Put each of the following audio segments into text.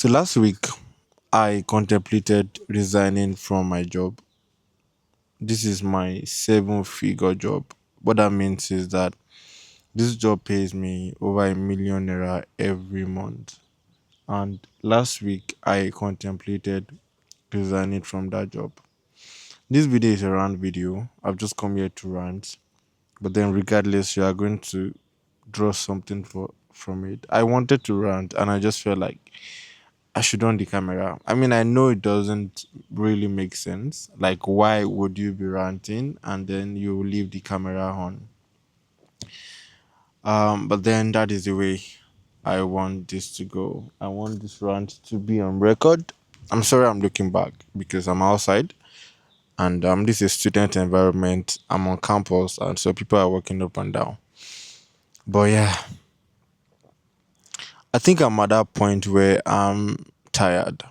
So last week, I contemplated resigning from my job. This is my seven-figure job. What that means is that this job pays me over a 1 million naira every month. And last week, I contemplated resigning from that job. This video is a rant video. I've just come here to rant. But then, regardless, you are going to draw something from it. I wanted to rant, and I just felt like I should on the camera. I mean, I know it doesn't really make sense. Like, why would you be ranting and then you leave the camera on? But then that is the way I want this to go. I want this rant to be on record. I'm sorry I'm looking back because I'm outside and this is student environment. I'm on campus and so people are walking up and down. But yeah, I think I'm at that point where I'm tired.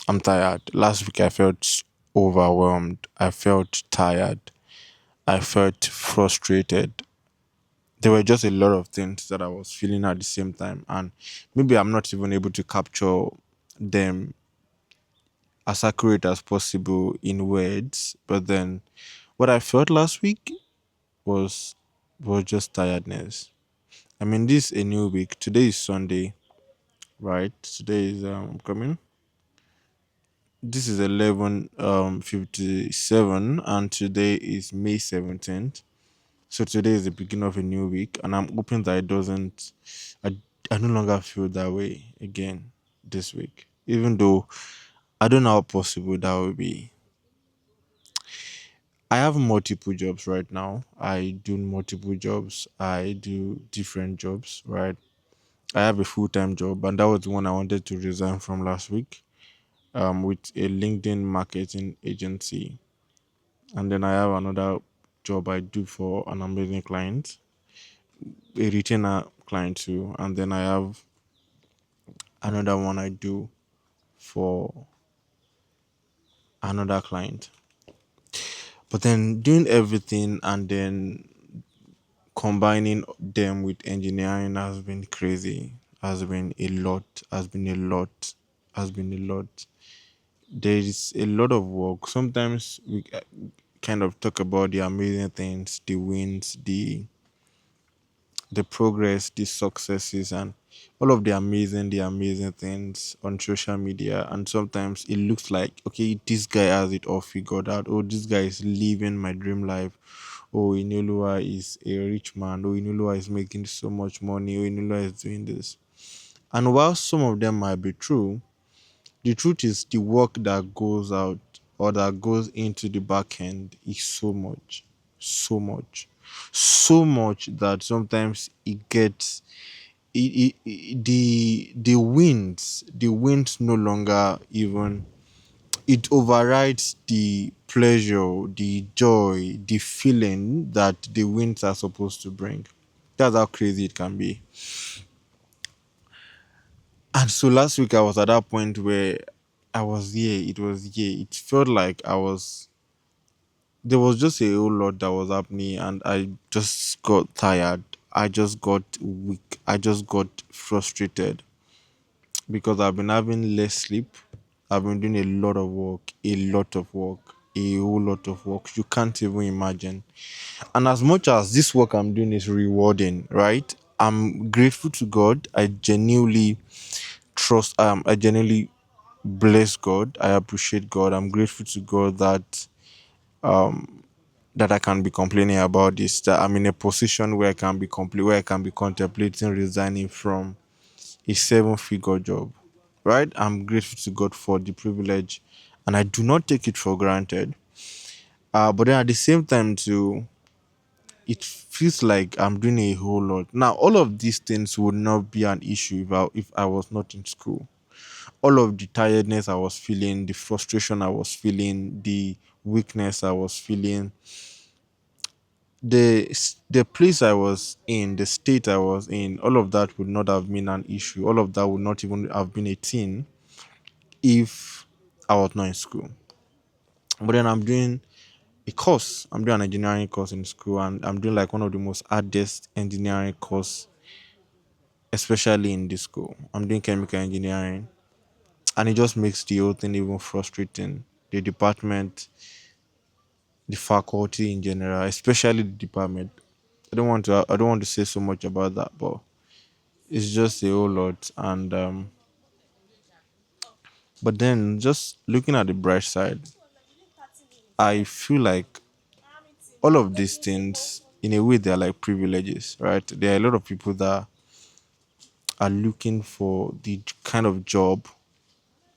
I'm tired. Last week I felt overwhelmed. I felt tired. I felt frustrated. There were just a lot of things that I was feeling at the same time, and maybe I'm not even able to capture them as accurate as possible in words. But then, what I felt last week was was just tiredness. I mean, this is a new week. Today is Sunday, right? Today is coming. This is 11:57, and today is May 17th. So today is the beginning of a new week, and I'm hoping that it doesn't. I I no longer feel that way again this week, even though I don't know how possible that will be. I have multiple jobs right now. I do multiple jobs. I do different jobs, right? I have a full time job, and that was the one I wanted to resign from last week. With a LinkedIn marketing agency, and then I have another job I do for an amazing client, a retainer client too, and then I have another one I do for another client. But then doing everything and then combining them with engineering has been crazy. Has been a lot. Has been a lot. Has been a lot. There is a lot of work. Sometimes we kind of talk about the amazing things, the wins, the progress, the successes, and all of the amazing things on social media. And sometimes it looks like, okay, this guy has it all figured out. Oh, this guy is living my dream life. Oh, Inioluwa is a rich man. Oh, Inioluwa is making so much money. Oh, Inioluwa is doing this. And while some of them might be true, the truth is the work that goes out or that goes into the back end is so much, so much that sometimes it gets the winds no longer even it overrides the pleasure, the joy, the feeling that the winds are supposed to bring. That's how crazy it can be. And so last week I was at that point where I was here. It was here. It felt like I was. There was just a whole lot that was happening, and I just got tired. I just got weak. I just got frustrated because I've been having less sleep. I've been doing a whole lot of work. You can't even imagine. And as much as this work I'm doing is rewarding, right? I'm grateful to God. I genuinely bless God. I appreciate God. I'm grateful to God that I can be complaining about this. That I'm in a position where I can be contemplating resigning from a seven-figure job. Right? I'm grateful to God for the privilege, and I do not take it for granted. But then at the same time too, it feels like I'm doing a whole lot. Now, all of these things would not be an issue if I was not in school. All of the tiredness I was feeling, the frustration I was feeling, the weakness I was feeling, the place I was in, the state I was in, all of that would not have been an issue. All of that would not even have been a thing if I was not in school. But then I'm doing a course. I'm doing an engineering course in school, and I'm doing like one of the most hardest engineering course especially in this school. I'm doing chemical engineering, and it just makes the whole thing even frustrating. The department, the faculty in general, especially the department. I don't want to say so much about that, but it's just a whole lot. And but then just looking at the bright side, I feel like all of these things, in a way, they're like privileges, right? There are a lot of people that are looking for the kind of job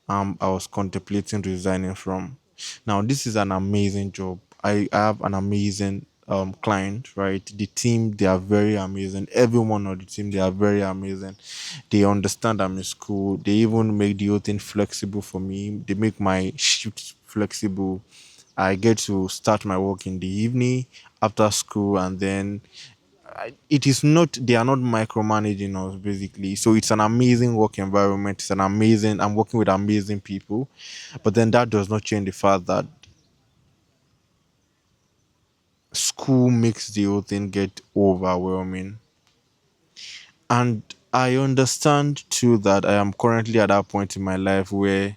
I was contemplating resigning from. Now, this is an amazing job. I have an amazing client, right? The team, they are very amazing. Everyone on the team, they are very amazing. They understand I'm in school. They even make the whole thing flexible for me. They make my shifts flexible. I get to start my work in the evening after school, and then it is not, they are not micromanaging us basically. So it's an amazing work environment. It's an amazing, I'm working with amazing people. But then that does not change the fact that school makes the whole thing get overwhelming. And I understand too that I am currently at that point in my life where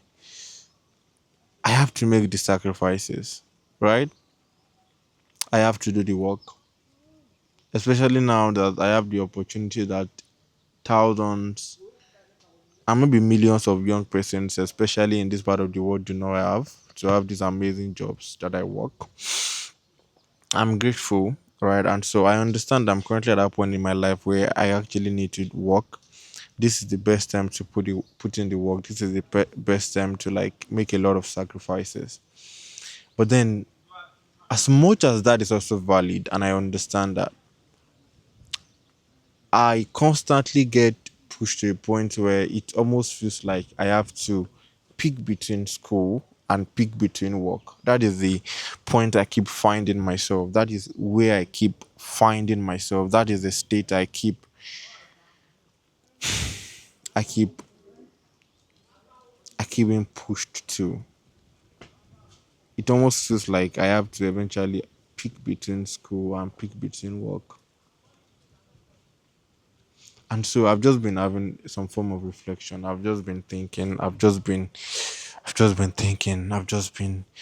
I have to make the sacrifices, right? I have to do the work, especially now that I have the opportunity that thousands and maybe millions of young persons, especially in this part of the world, do not have to have these amazing jobs that I work. I'm grateful, right? And so I understand I'm currently at that point in my life where I actually need to work. This is the best time to put in the work. This is the best time to like make a lot of sacrifices. But then, as much as that is also valid, and I understand that, I constantly get pushed to a point where it almost feels like I have to pick between school and pick between work. That is the point I keep finding myself. That is where I keep finding myself. That is the state I keep I keep being pushed to. It almost feels like I have to eventually pick between school and pick between work. And so I've just been having some form of reflection. I've just been thinking. I've just been,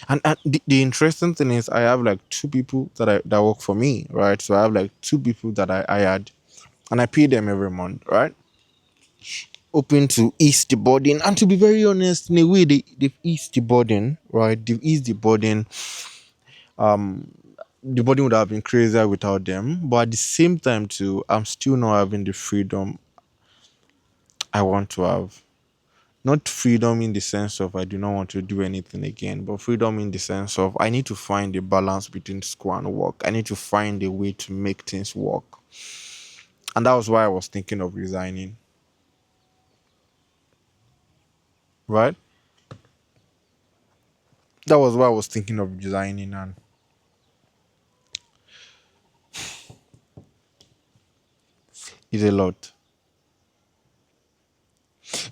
and the interesting thing is, I have like two people that work for me, right? So I have like two people that I had, and I pay them every month, right? Hoping to ease the burden, and to be very honest, in a way, they've eased the burden, right? They've eased the burden. The burden would have been crazier without them, but at the same time, too, I'm still not having the freedom I want to have. Not freedom in the sense of I do not want to do anything again, but freedom in the sense of I need to find a balance between school and work. I need to find a way to make things work. And that was why I was thinking of resigning, right? That was why I was thinking of resigning, and it's a lot.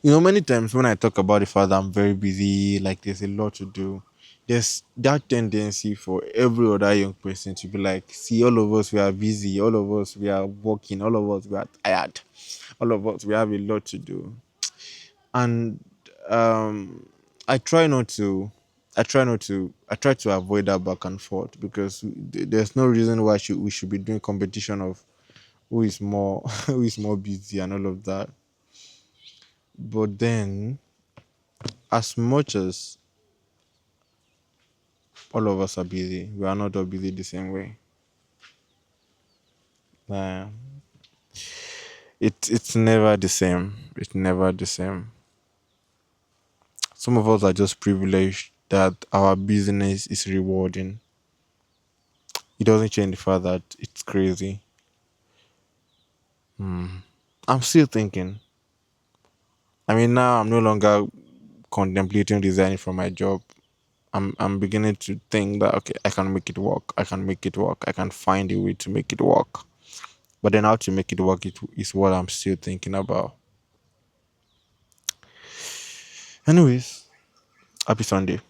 Many times when I talk about the fact that I'm very busy, like there's a lot to do, there's that tendency for every other young person to be like, see, all of us, we are busy, all of us, we are working, all of us, we are tired, all of us, we have a lot to do. And um, I try not to. I try to avoid that back and forth because there's no reason why we should be doing competition of who is more who is more busy and all of that. But then, as much as all of us are busy, we are not all busy the same way. Uh, it's never the same. It's never the same. Some of us are just privileged that our business is rewarding. It doesn't change the fact that it's crazy. I'm still thinking. I mean, now I'm no longer contemplating resigning from my job. I'm beginning to think that okay, I can make it work. I can make it work. I can find a way to make it work. But then how to make it work is what I'm still thinking about. Anyways, happy Sunday.